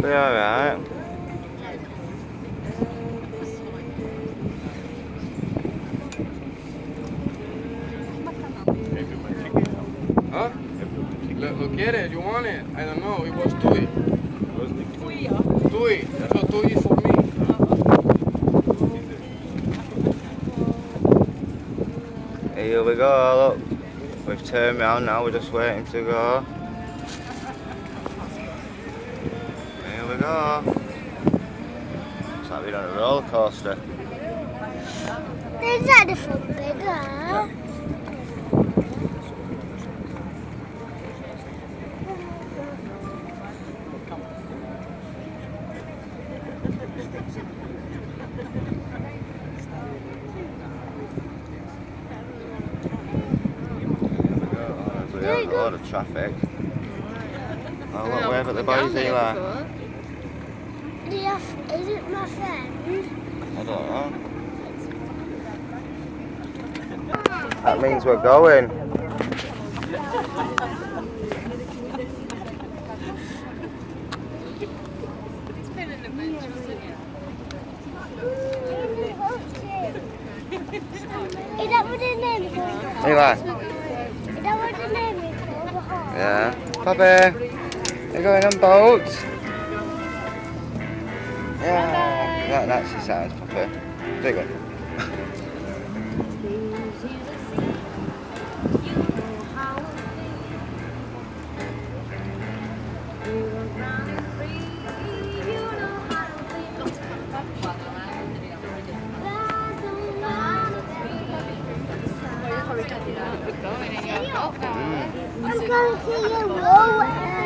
Be alright. ¿Ah? ¿Lo quieres? You want it? I don't know. It was Tui. Tui. So Tui for me. Here we go, look. We've turned round now, we're just waiting to go. Here we go. It's like being on a roller coaster. There's that different bigger. There's a lot of traffic. Oh, look, wave at the boys, Eli. Is it my friend? I don't know. That means we're going. Is that what his name is? Eli. Is that what his name is? Yeah. Puppy. You're going on boat? Yeah. That actually sounds puppy. There you go. I'm going to see you roll.